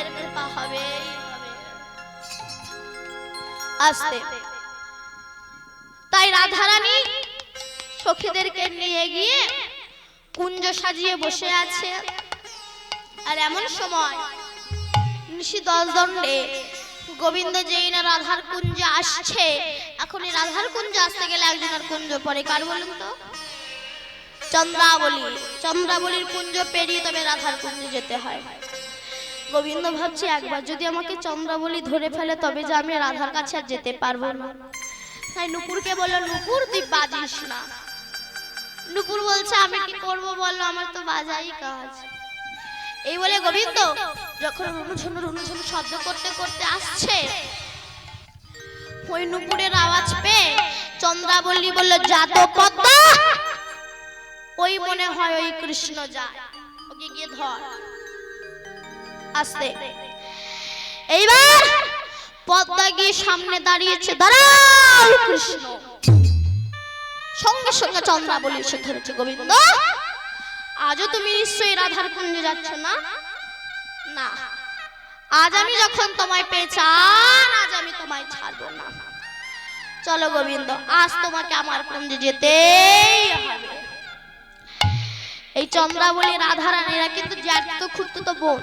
সখীদের কৃপা হবেই হবে। আস্তে তাই রাধারানী সখীদেরকে নিয়ে গিয়ে কুঞ্জ সাজিয়ে বসে আছে। আর এমন সময় নিশি 10 দণ্ডে গোবিন্দ যেই না রাধার কুঞ্জে আসছে। এখন এই রাধার কুঞ্জে আসতে গেলে একজনের কুঞ্জ পরে, কার বলুন তো? চন্দ্রাবলী। চন্দ্রাবলীর কুঞ্জ পেরিয়ে তবে রাধার কুঞ্জে যেতে হয়। গোবিন্দ ভাবছে একবার যদি আমাকে চন্দ্রাবলী ধরে ফেলে তবে যে আমি রাধার কাছে আর যেতে পারবো না। তাই নুপুরকে বলল, নুপুর তুই বাজিস না। নুপুর বলছে আমি কি করব বললো, আমার তো বাজাই কাজ। এই বলে গোবিন্দ যখন রুনুঝুনু শব্দ করতে করতে আসছে, ওই নুপুরের আওয়াজ পেয়ে চন্দ্রাবলী বলল, যা তো পদ্মা, ওই মনে হয় ওই কৃষ্ণ যায়, ওকে গিয়ে ধর। আস্তে এইবার পদ্মা গিয়ে সামনে দাঁড়িয়েছে, দাঁড়াও কৃষ্ণ। সঙ্গে সঙ্গে চন্দ্রাবলী এসে ধরেছে, গোবিন্দ আজও তুমি নিশ্চয়ই রাধার কুঞ্জে যাচ্ছ না? না, আজ আমি যখন তোমায় পেয়েছান, আজ আমি তোমায় ছাড়বো না। চলো গোবিন্দ, আজ তোমাকে আমার কুঞ্জে যেতেই হবে। এই চন্দ্রাবলী রাধারানীরা কিন্তু জ্যাঠতো খুঁড়তো বোন।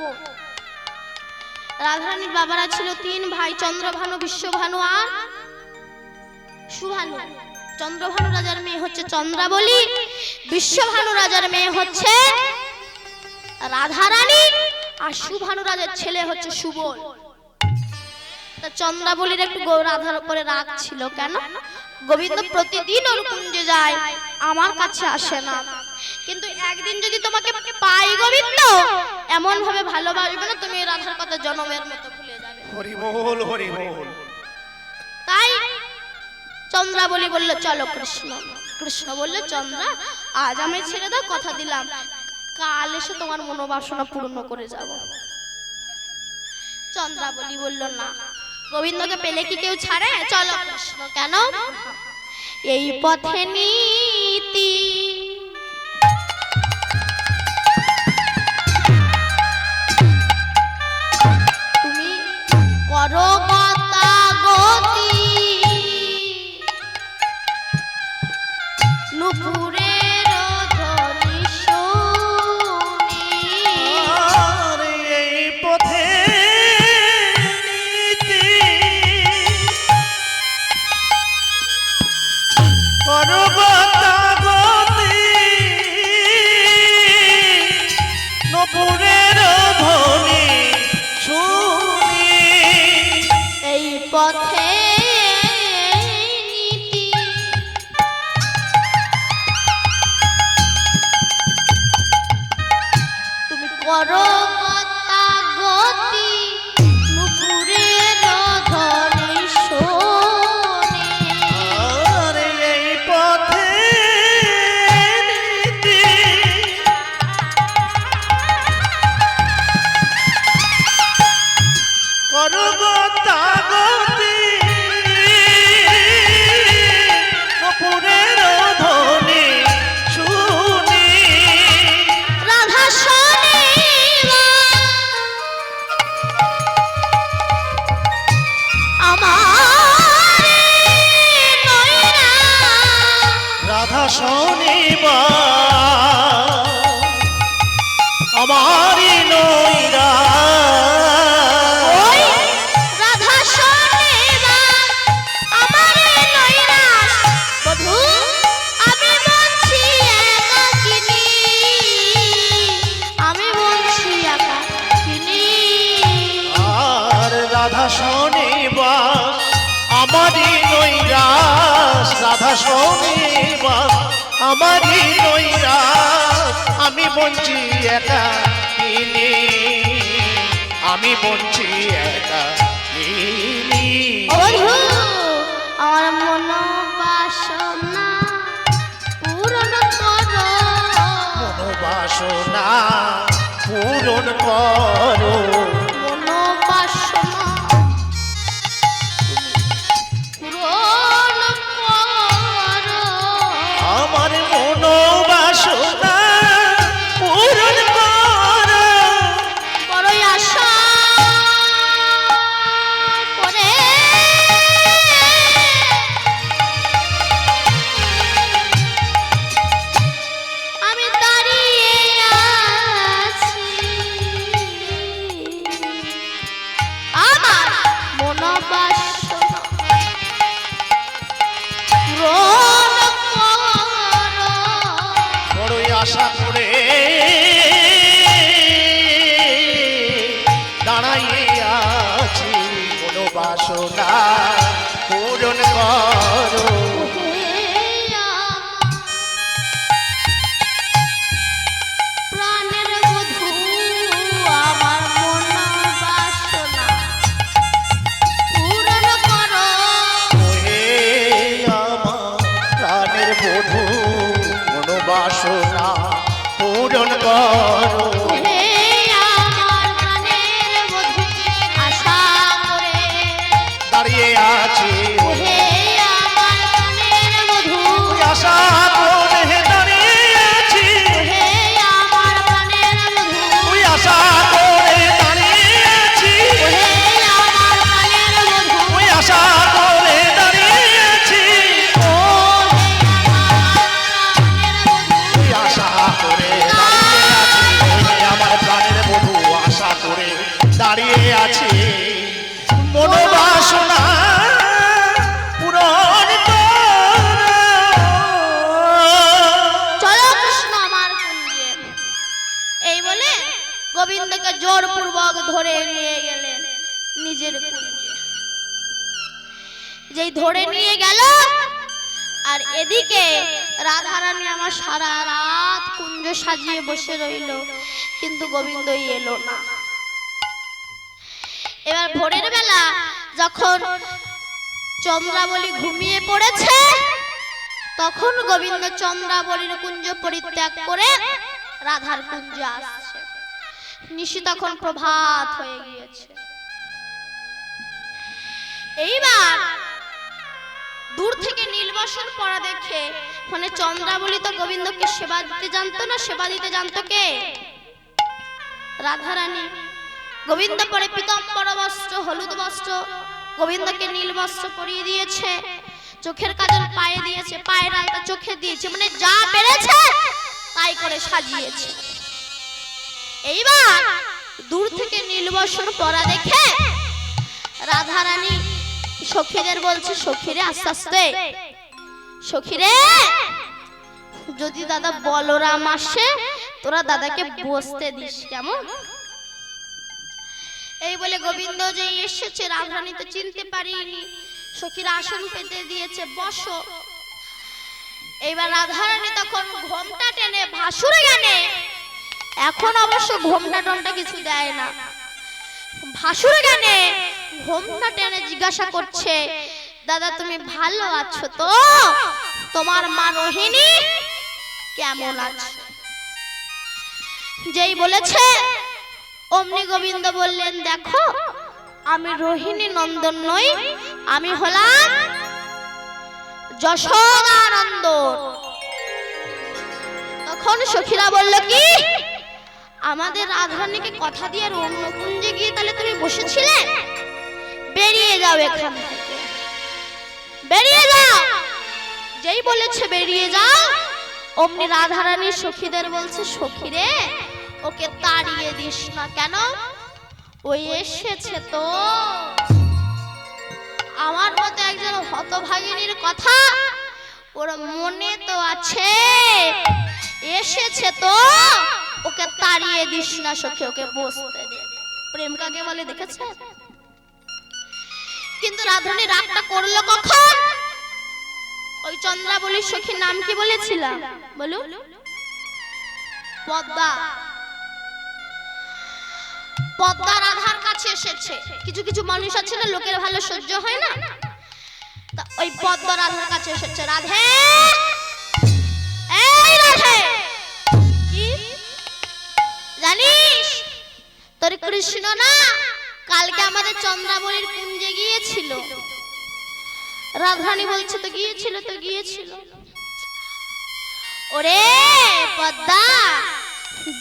রাধারানীর বাবারা ছিল 3 ভাই, চন্দ্রভানু, বিশ্বভানু আর সুভানু। চন্দ্রভানু রাজার মেয়ে হচ্ছে চন্দ্রাবলী, বিশ্বভানু রাজার মেয়ে হচ্ছে রাধারানী, আর সুভানু রাজার ছেলে হচ্ছে সুবল। তা চন্দ্রাবলীর একটু রাধার উপরে রাগ ছিল। কেন? গোবিন্দ প্রতিদিন ওর কুঞ্জে যায়, আমার কাছে আসে না। কিন্তু একদিন যদি তোমাকে পাই গোবিন্দ, এমন ভাবে ভালোবাসবে না তুমি রাধার কথা জনমের মতো ভুলে যাবে। হরি বল, হরি বল। তাই চন্দ্রাবলী বলল, চলো কৃষ্ণ। কৃষ্ণ বলল, চন্দ্রা আজ আমি ছেড়ে দাও, কথা দিলাম কাল এসে তোমার মনোবাসনা পূর্ণ করে যাব। চন্দ্রাবলী বলল, না, গোবিন্দকে পেলে কি কেউ ছাড়ে? চলো কৃষ্ণ। কেন? এই পথে নীতি তুমি করো গতি, নুপুরের ধ্বনি শুনি। আর এই পথে নীতি করবতাগতি, নুপুরের ধ্বনি শুনি। এই পথে নীতি তুমি করো গতি, নুপুরের ধ্বনি শোনে। আর এই পথে নীতি করবতাগতি, নুপুরের ধ্বনি শুনি। রাধা শোনিবা আমার নয়না, রাধা শোনিবা আমারি নইরা। ওই রাধা শোনিবা আমার নয়না। বধূ আমি বলছি একাকিনী, আমি বলছি একাকিনী। আর রাধা শোনিবা আমারি নৈরাস, রাধা শোনিবা আমারি নৈরাস। আমি বঞ্চি একা কিনি, আমি বঞ্চি একা কিনি। বধূ আমার মনোবাসনা পূরণ করো, মনোবাসনা পূরণ করো। মনোবাসনা পূরণ করো। আমার মনোবাসনা পূরণ করো। বড়ই আশা বাসনা পূরণ করো। প্রাণের বধূ আমার মন বাসনা পূরণ করো। হে আমার প্রাণের বধূ মনোবাসনা পূরণ করো। হে আমার প্রাণের বধূ আশা করে দাঁড়িয়ে আছি হে আমার প্রাণের বধূ আশা করে দাঁড়িয়ে আছি, হে আমার প্রাণের বধূ ওই আশা করে দাঁড়িয়ে আছি, হে আমার প্রাণের বধূ ওই আশা করে দাঁড়িয়ে আছি, ও হে আমার প্রাণের বধূ ওই আশা করে দাঁড়িয়ে আছি, হে আমার প্রাণের বধূ আশা করে দাঁড়িয়ে আছি, মনোবাসনা পূরণ করো। চলো কৃষ্ণ আমার কুঞ্জে। এই বলে গোবিন্দকে জোরপূর্বক ধরে নিয়ে গেলেন নিজের কুঞ্জে। যেই ধরে নিয়ে গেল আর এদিকে রাধারানী আমার সারা রাত কুঞ্জ সাজিয়ে বসে রইল, কিন্তু গোবিন্দই এলো না। এবার ভোরের বেলা যখন চন্দ্রাবলী ঘুমিয়ে পড়েছে, তখন গোবিন্দ চন্দ্রাবলীর কুঞ্জ পরিত্যাগ করে রাধার কুঞ্জে আসছে। নিশি তখন প্রভাত হয়ে গিয়েছে। এইবার দূর থেকে নীলবসন পরা দেখে, মানে চন্দ্রাবলী তো গোবিন্দকে সেবা দিতে জানতো না, সেবা দিতে জানতো কে? রাধারানী। গোবিন্দ পরে পীতাম্বর বস্ত্র, হলুদ বস্ত্র, গোবিন্দকে নীল বস্ত্র পরিয়ে দিয়েছে, চোখের কাজল পায়ে দিয়েছে, পায়ের আলতা চোখে দিয়েছে, মানে যা পেরেছে তাই করে সাজিয়েছে। এইবার দূর থেকে নীলবসন পরা দেখে রাধারানী সখীদের বলছে, সখীরে আস্তে আস্তে, সখীরে যদি দাদা বলরাম আসে তোরা দাদাকে বসতে দিস, কেমন? এই বলে গোবিন্দ যে এসেছে রাধারানী তো চিনতে পারিনি, সখীরা আসন পেতে দিয়েছে, বসো। এইবার রাধারানী তখন ঘোমটা টেনে ভাসুরে গানে, এখন অবশ্য ঘোমটা টনটা কিছু দেয় না, ভাসুরে গানে ঘোমটা টেনে জিজ্ঞাসা করছে, দাদা তুমি ভালো আছো তো? তোমার মা রোহিণী কেমন আছে? যেই বলেছে অমনি গোবিন্দ বললেন, দেখো আমি রোহিণী নন্দন নই, আমি হলাম যশোদানন্দ। তখন সখীরা বলল, কি আমাদের রাধারানীকে কথা দিয়ে আর অন্য কুঞ্জে গিয়ে তাহলে তুমি বসেছিলে? বেরিয়ে যাও এখান থেকে, বেরিয়ে যাও। যেই বলেছে বেরিয়ে যাও, অমনি রাধারানী সখীদের বলছে, সখীরে ওকে তাড়িয়ে দিস না। কেন? ওই এসেছে তো, আমার মতো একজন হতভাগিনীর কথা ওর মনে তো আছে, এসেছে তো, ওকে তাড়িয়ে দিস না সখী, ওকে বসতে দে। প্রেম কাকে বলে দেখেছে? কিন্তু রাধারানী রাগটা করলো কখন? ওই চন্দ্রাবলীর সখীর নাম কি বলেছিলাম বলো? পদ্মা। পদ্মা রাধার কাছে এসেছে। কিছু কিছু মানুষ আছে না, লোকের ভালো সহ্য হয় না, ওই পদ্মা রাধার কাছে এসেছে। রাধে, এই রাধে, কি জানিস তোর কৃষ্ণ না কালকে আমাদের চন্দ্রাবলীর কুঞ্জে গিয়েছিল? রাধারানী বলছে, তো গিয়েছিল, তো গিয়েছিল। ওরে পদ্মা,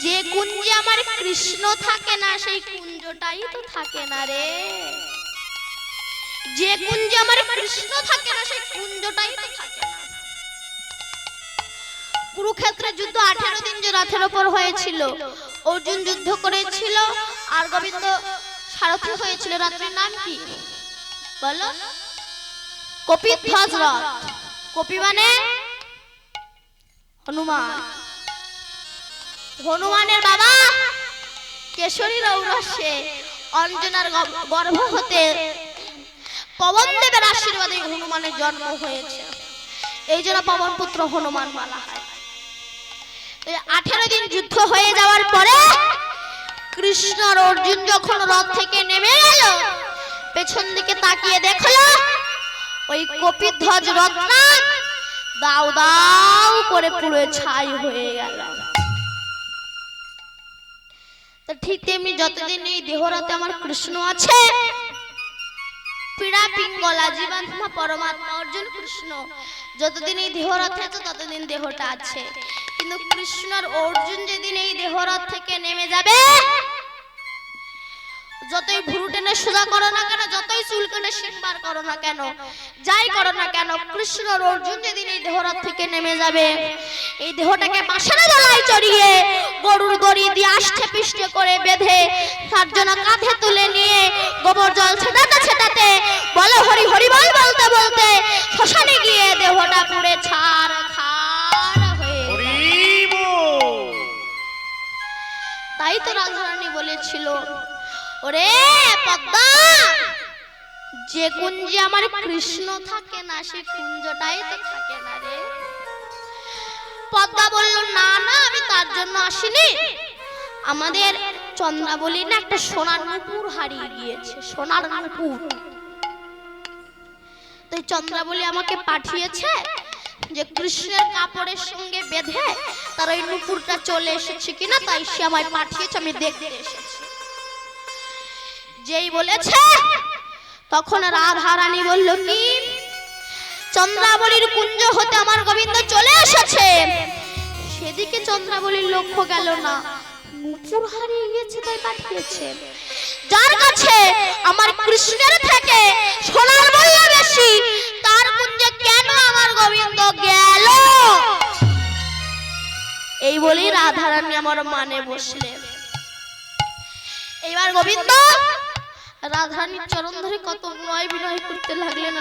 যে কুঞ্জে আমার কৃষ্ণ থাকে না সেই কুঞ্জটাই তো থাকে না রে। যে কুঞ্জে আমার কৃষ্ণ থাকে না সেই কুঞ্জটাই তো থাকে না। কুরুক্ষেত্রের যুদ্ধ 18 দিন যে রথের উপর হয়েছিল, অর্জুন যুদ্ধ করেছিল আর গোবিন্দ সারথি হয়েছিল। রথের নাম কি বলো? কপিধ্বজ রথ। কপি মানে হনুমান। হনুমানের বাবা কেশরী রৌরসে অঞ্জনার গর্ভ হতে পবন দেবের আশীর্বাদে হনুমানের জন্ম হয়েছে, এই জন্য পবন পুত্র হনুমান বলা হয়। 18 দিন যুদ্ধ হয়ে যাওয়ার পরে কৃষ্ণ আর অর্জুন যখন রথ থেকে নেমে গেল, পেছন দিকে তাকিয়ে দেখলো ওই কপিধ্বজ রথটা দাউ দাউ করে পুরো ছাই হয়ে গেল। তো ঠিক তেমনি যতদিন এই দেহরাতে আমার কৃষ্ণ আছে, পীড়া পিঙ্গলা জীবাত্মা পরমাত্মা অর্জুন কৃষ্ণ যতদিন এই দেহরাতে আছে ততদিন দেহটা আছে। কিন্তু কৃষ্ণ আর অর্জুন যেদিন এই দেহরাত থেকে নেমে যাবে, যতই ভুরু টেনে সোজা করো না কেন, যতই চুল কেটে সিংবার করো না কেন, যাই করো না কেন, কৃষ্ণ আর অর্জুন যেদিন এই দেহরাত থেকে নেমে যাবে, এই দেহটাকে বাঁশের গলায় চড়িয়ে গরুর দড়ি দিয়ে আষ্টে পিষ্টে করে বেঁধে তার জন্য কাঁধে তুলে নিয়ে গোবর জল ছেটাতে ছেটাতে বলো হরি হরি বল বলতে বলতে শ্মশানে গিয়ে দেহটা পুড়ে ছারখার হয়ে। তাই তো রাধারানী বলেছিল, ওরে পদ্মা, যে কুঞ্জে আমার কৃষ্ণ থাকে না সে কুঞ্জটাই তো থাকে না রে। পদ্মা বলল, না না, আমি তার জন্য আসিনি, আমাদের চন্দ্রাবলী না একটা সোনার নুপুর হারিয়ে গিয়েছে, সোনার নুপুর। তো চন্দ্রাবলী আমাকে পাঠিয়েছে যে কৃষ্ণের কাপড়ের সঙ্গে বেঁধে তার ওই নুপুরটা চলে এসেছে কিনা, তাই সে আমায় পাঠিয়েছে, আমি দেখতে এসেছি। যেই বলেছে তখন রাধা রানী বলল কি, চন্দ্রাবলীর কুঞ্জ হতে আমার গোবিন্দ চলে এসেছে। সেদিকে চন্দ্রাবলীর লক্ষ্য গেল না, নুপুর হারিয়ে গেছে তাই পাঠিয়েছে। যার কাছে আমার কৃষ্ণের থেকে সোনার মূল্য বেশি, তার কুঞ্জে কেন আমার গোবিন্দ গেল? এই বলেই রাধা রানী আমার মানে বসলেন। এবার গোবিন্দ রাধারানীর চরণ ধরে কত নয় বিনয় করতে লাগলেন।